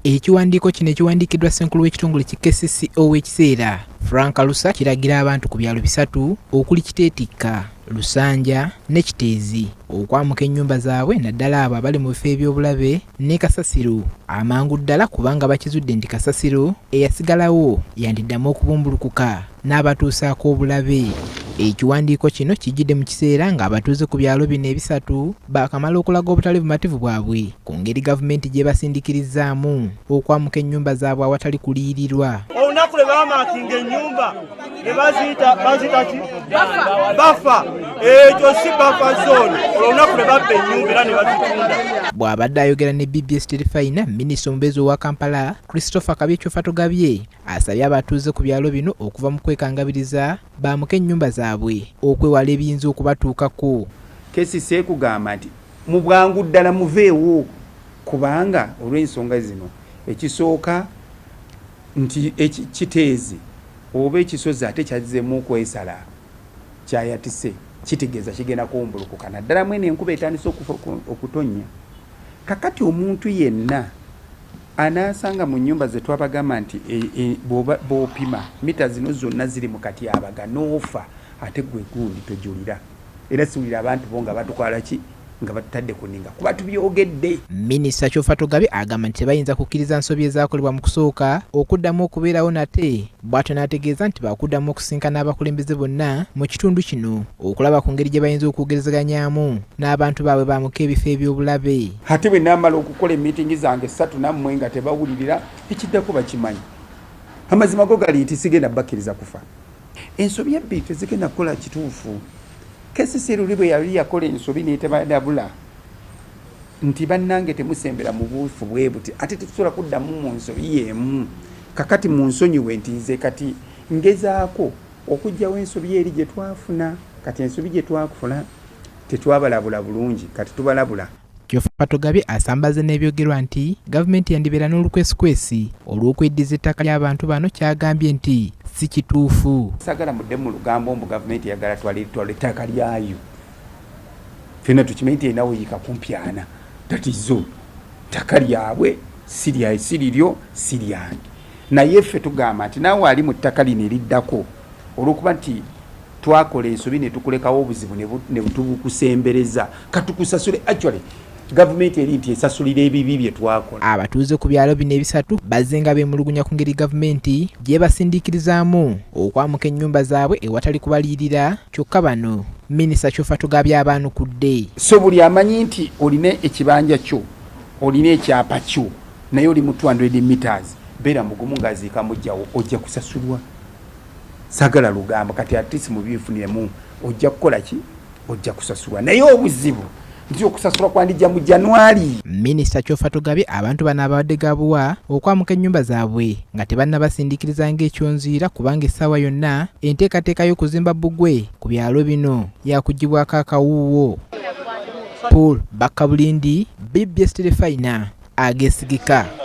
Ekiwandiiko kino ekiwandiikiddwa Ssenkulu w'ekitongole ki KCCA ow'ekiseera Frank Lusa kiragira abantu ku byalo bisatu okuli Kiteetikka, Lusanja ne Kiteezi okwamuka ennyumba zaabwe naddala abo abali mu bifo eby'obulabe ne Kasasiro amangu ddala kubanga bakizudde nti Kasasiro eyasigalawo yandiddamu okubumbulukuka n'abatuusaako obulabe. Ekiwandiiko kino kijjidde mu kiseera ng'abatuuze ku byalo bino ebisatu baakamala okulaga obutali bumativu bwabwe ku ngeri gavumenti gye basindikirizzaamu okwamuka ennyumba zaabwe awatali kuliyirirwa. Olunaku lwe baamaakinga ennyumba ne baziyita ki? Bafa. Ekyo si bafa zone. Olunaku lwe babba ennyumba era ne bazitunda. Bw'abadde ayogera ne BBS Terefayina, minisita omubeezi owa Kampala Christopher Kabyekyo asabye abatuuze ku byalo bino okuva mu kwekangabiriza baamuke ennyumba zaabwe okwewala ebiyinza okubatuukako. KCCA kugamba nti mu bwangu ddala muveewo kubanga olw'ensonga zino ekisooka nti Kiteezi oba ekisozi ate kyazzemu okwesala kyayatise kitegeeza kigenda kuwumbulukuka naddala mwene enkuba etandise okutonnya. Kakati omuntu yenna anaasanga mu nnyumba ze twabagamba nti bw'opima mita zino zonna ziri mu katyabaga n'ofa ate gwe gundi tojulira era siwulira abantu bo nga batwala ki nga batadde kuninga kuba tubyogedde. Minisita Kyoffa Togabe agamba nti tebayinza kukkiriza nsobi ezaakolebwa mu kusooka okuddamu okubeerawo nate, bw'atyo n'ategeeza nti baakuddamu okusinkana abakulembeze bonna mu kitundu kino okulaba ku ngeri gye bayinza okwogerezeganyaamu n'abantu baabwe baamuka ebifo eby'obulabe. Ate bwe naamala okukola emiitingi zange 34 nga tebawulirira ekiddako bakimanyi. Amazima go gali nti sigenda bakkiriza kufa. Ensobi ebbi tezigenda kukola kituufu. KCCA bwe yali yakola ensobi n'etebadabula nti bannange temusembera mu buufu bwe buti ate tetusobola kuddamu mu nsobi y'emu. Kakati mu nsonyiwe nti nze kati ngezaako okuggyawo ensobi eri gye twafuna. Kati ensobi gye twafuna tetwabalabula bulungi, kati tubalabula. Kyoffa Togabe asambaze n'ebyogerwa nti gavumenti yandibeera n'olukwesikwesi olw'okweddiza ettaka ly'abantu bano kyagambye nti si kituufu. Sagala mudde mu lugambo mbu gavumenti yagala twale ettaka lyayo. Ffenna tukimanyi nti erina weeyika kumpyana tatizo ttaka lyabwe siriryo si lyange. Naye ffe tugamba nti naawe ali mu ttaka lino eriddako olw'okuba nti twakola ensobi ne tukulekawo obuzibu ne tubukusembereza katukusasule actually gavumenti eri nti esasulira ebibi bye twakola. Abatuuze ku byalo bino ebisatu bazze nga beemulugunya ku ngeri gavumenti gye basindiikirizaamu okwamuka ennyumba zaabwe ewatali kubaliyirira. Kyokka bano minisita Kyoffa Togabe abaanukudde. So buli amanyi nti olina ekibanja kyo olina ekyapa kyo naye oli mu 200 meters beera mugumu ng'aziika mujjawo ojja kusasulwa. Sagala lugambo kati atisi mu byefuniremu ojja kukola ki? Ojja kusasulwa. Naye obuzibu nti okusasula kwandijja mu January. Minisita Kyoffa Togabe abantu bano abadde gabuwa okwamuka ennyumba zaabwe nga tebannabasindiikiriza ng'ekyonziira kubanga essaawa yonna enteekateeka y'okuzimba bbugwe ku byalo bino yakugibwako akawuuwo. Paul Bakabulindi, BBS Terefayina, Ageesigika.